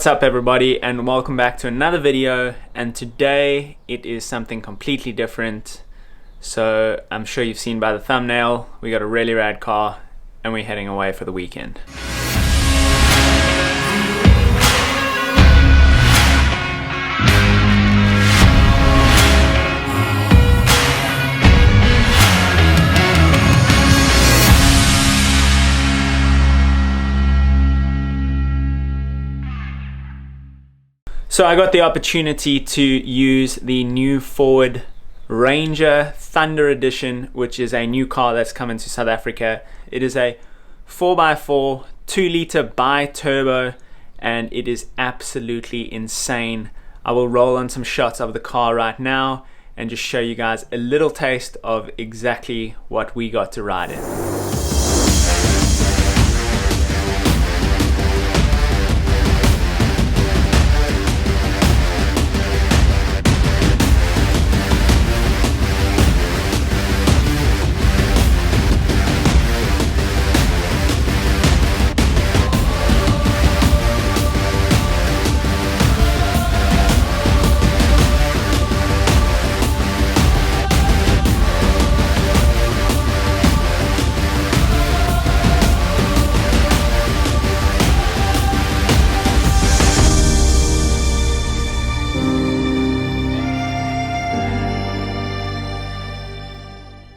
What's up everybody, and welcome back to another video. And today it is something completely different. So I'm sure you've seen by the thumbnail, we got a really rad car and we're heading away for the weekend. So I got the opportunity to use the new Ford Ranger Thunder Edition, which is a new car that's coming to South Africa. It is a 4x4 2-liter bi-turbo and it is absolutely insane. I will roll on some shots of the car right now and just show you guys a little taste of exactly what we got to ride in.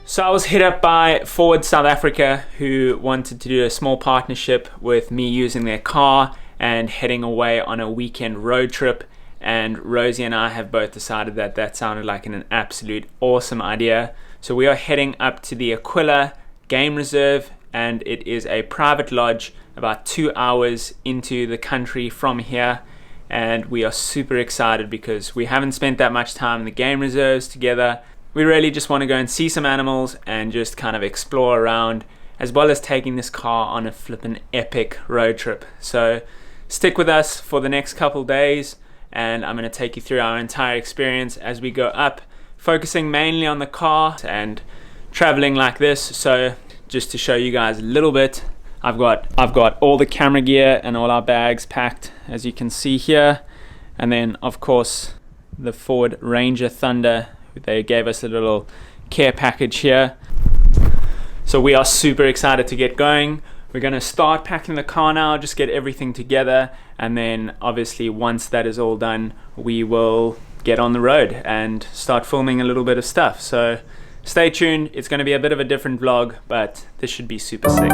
So I was hit up by Ford South Africa, who wanted to do a small partnership with me using their car and heading away on a weekend road trip. And Rosie and I have both decided that that sounded like an absolute awesome idea. So we are heading up to the Aquila Game Reserve, and it is a private lodge about 2 hours into the country from here. And we are super excited because we haven't spent that much time in the game reserves together. We really just want to go and see some animals and just kind of explore around, as well as taking this car on a flippin' epic road trip. So stick with us for the next couple days and I'm going to take you through our entire experience as we go up, focusing mainly on the car and traveling like this. So just to show you guys a little bit, I've got all the camera gear and all our bags packed, as you can see here. And then of course the Ford Ranger Thunder. They gave us a little care package here. So we are super excited to get going. We're going to start packing the car now, just get everything together, and then obviously once that is all done, we will get on the road and start filming a little bit of stuff. So stay tuned. It's going to be a bit of a different vlog, but this should be super sick.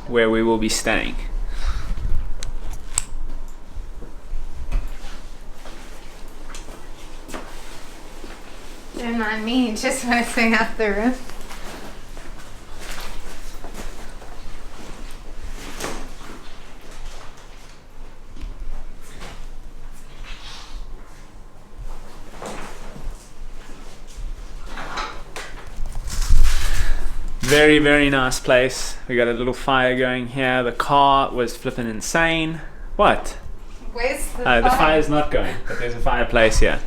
Where we will be staying. Don't mind me, just want to swing out the room. Very, very nice place. We got a little fire going here. The car was flipping insane. What? Where's the fire? The fire's not going, but there's a fireplace here.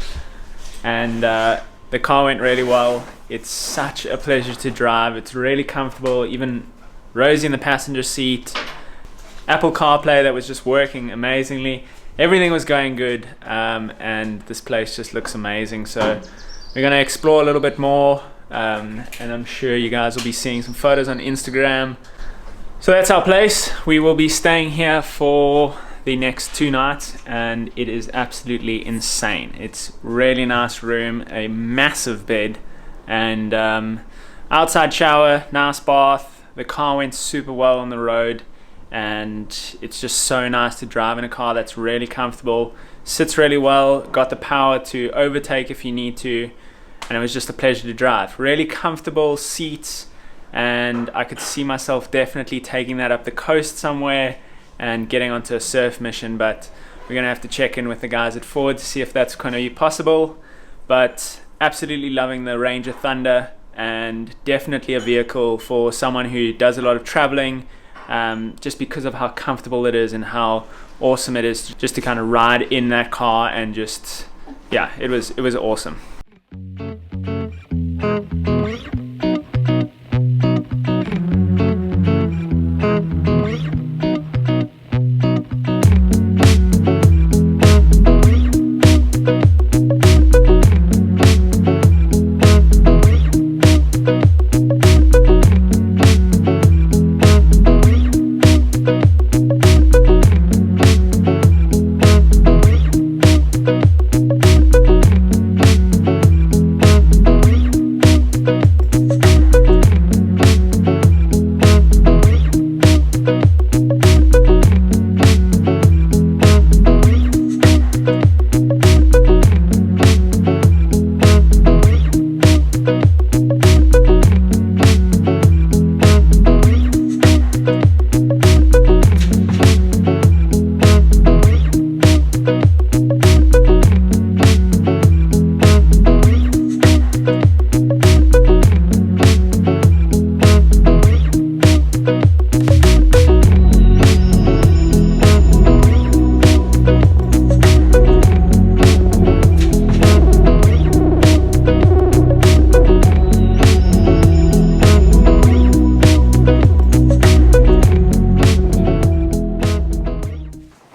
And the car went really well. It's such a pleasure to drive. It's really comfortable. Even Rosie in the passenger seat. Apple CarPlay that was just working amazingly. Everything was going good, and this place just looks amazing. So we're gonna explore a little bit more. And I'm sure you guys will be seeing some photos on Instagram. So that's our place. We will be staying here for the next 2 nights and it is absolutely insane. It's really nice room, a massive bed, and outside shower, nice bath. The car went super well on the road and it's just so nice to drive in a car that's really comfortable. sits really well, got the power to overtake if you need to, and it was just a pleasure to drive. Really comfortable seats, and I could see myself definitely taking that up the coast somewhere and getting onto a surf mission, but we're gonna have to check in with the guys at Ford to see if that's gonna be possible. But absolutely loving the Ranger Thunder, and definitely a vehicle for someone who does a lot of traveling, just because of how comfortable it is and how awesome it is just to kind of ride in that car, and just, yeah, it was awesome.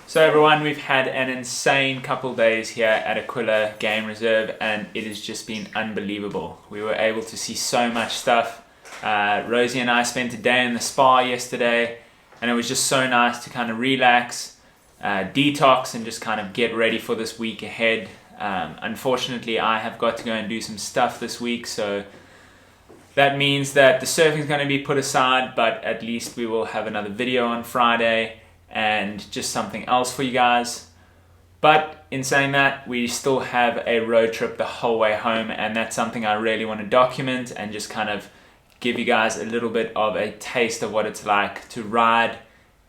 So everyone, we've had an insane couple days here at Aquila Game Reserve, and it has just been unbelievable. We were able to see so much stuff. Rosie and I spent a day in the spa yesterday, and it was just so nice to kind of relax, detox, and just kind of get ready for this week ahead. Unfortunately, I have got to go and do some stuff this week, so that means that the surfing is going to be put aside, but at least we will have another video on Friday and just something else for you guys. But in saying that, we still have a road trip the whole way home, and that's something I really want to document and just kind of give you guys a little bit of a taste of what it's like to ride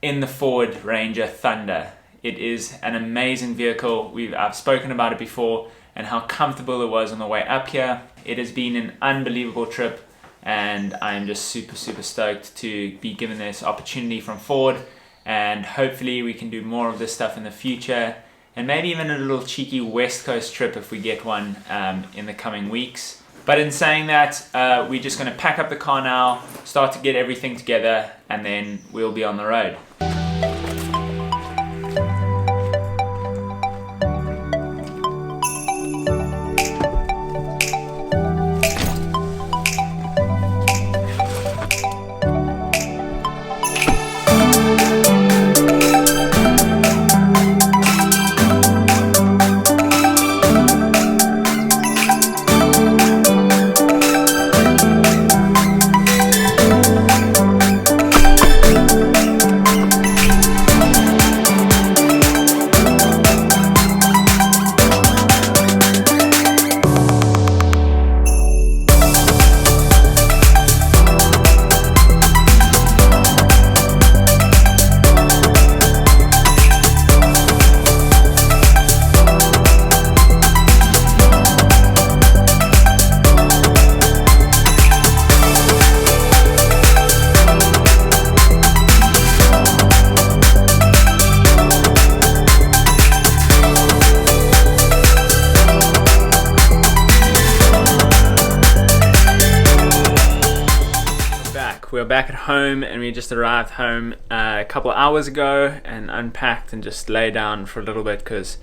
in the Ford Ranger Thunder. It is an amazing vehicle. I've spoken about it before and how comfortable it was on the way up here. It has been an unbelievable trip, and I'm just super stoked to be given this opportunity from Ford, and hopefully we can do more of this stuff in the future, and maybe even a little cheeky West Coast trip if we get one in the coming weeks. But in saying that, we're just going to pack up the car now, start to get everything together, and then we'll be on the road. We're back at home, and we just arrived home a couple of hours ago and unpacked and just lay down for a little bit, because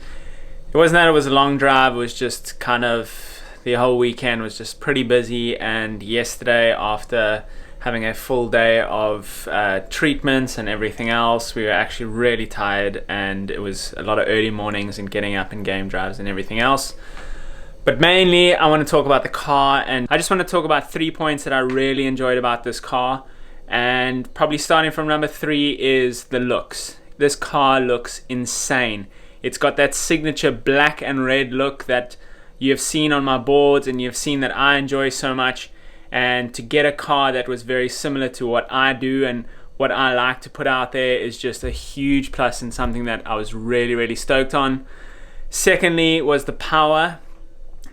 it wasn't that it was a long drive, it was just kind of the whole weekend was just pretty busy. And yesterday, after having a full day of treatments and everything else, we were actually really tired, and it was a lot of early mornings and getting up and game drives and everything else. But mainly I want to talk about the car, and I just want to talk about 3 points that I really enjoyed about this car. And probably starting from number 3 is the looks. This car looks insane. It's got that signature black and red look that you have seen on my boards and you've seen that I enjoy so much. And to get a car that was very similar to what I do and what I like to put out there is just a huge plus and something that I was really stoked on. Secondly was the power.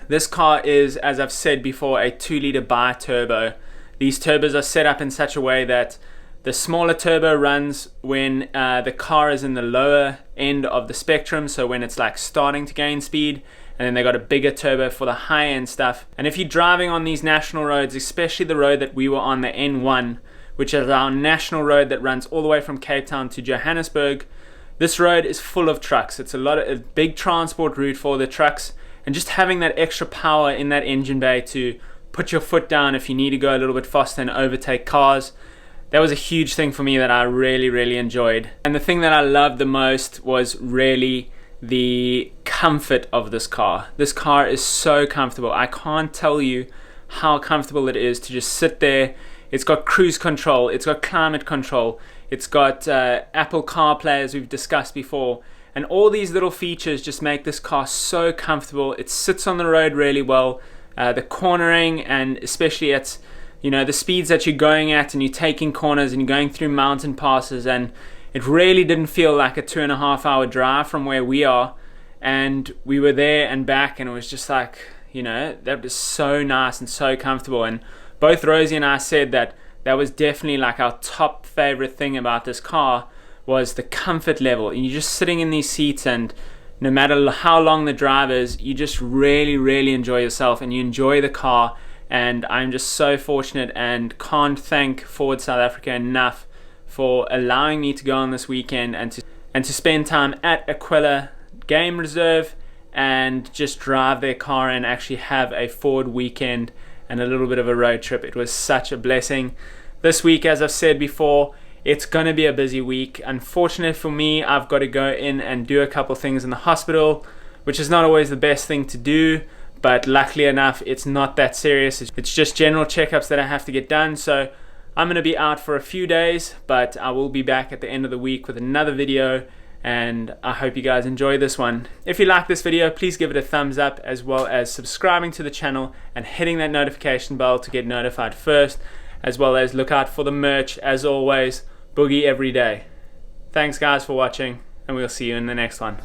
This car is, as I've said before, a 2-liter bi-turbo. These turbos are set up in such a way that the smaller turbo runs when the car is in the lower end of the spectrum, so when it's like starting to gain speed, and then they got a bigger turbo for the high-end stuff. And if you're driving on these national roads, especially the road that we were on, the N1, which is our national road that runs all the way from Cape Town to Johannesburg, this road is full of trucks. It's a big transport route for the trucks, and just having that extra power in that engine bay to put your foot down if you need to go a little bit faster and overtake cars, that was a huge thing for me that I really enjoyed. And the thing that I loved the most was really the comfort of this car. This car is so comfortable. I can't tell you how comfortable it is to just sit there. It's got cruise control, it's got climate control, it's got Apple CarPlay, as we've discussed before, and all these little features just make this car so comfortable. It sits on the road really well. The cornering, and especially at the speeds that you're going at, and you're taking corners and you're going through mountain passes, and it really didn't feel like a 2.5-hour drive from where we are, and we were there and back, and it was just like, that was so nice and so comfortable. And both Rosie and I said that was definitely like our top favorite thing about this car, was the comfort level. And you're just sitting in these seats, and no matter how long the drive is, you just really enjoy yourself and you enjoy the car. And I'm just so fortunate and can't thank Ford South Africa enough for allowing me to go on this weekend and to spend time at Aquila Game Reserve and just drive their car and actually have a Ford weekend and a little bit of a road trip. It was such a blessing. This week, as I've said before, it's going to be a busy week. Unfortunately for me, I've got to go in and do a couple things in the hospital, which is not always the best thing to do, but luckily enough, it's not that serious. It's just general checkups that I have to get done. So I'm going to be out for a few days, but I will be back at the end of the week with another video, and I hope you guys enjoy this one. If you like this video, please give it a thumbs up, as well as subscribing to the channel and hitting that notification bell to get notified first, as well as look out for the merch. As always, boogie every day. Thanks guys for watching, and we'll see you in the next one.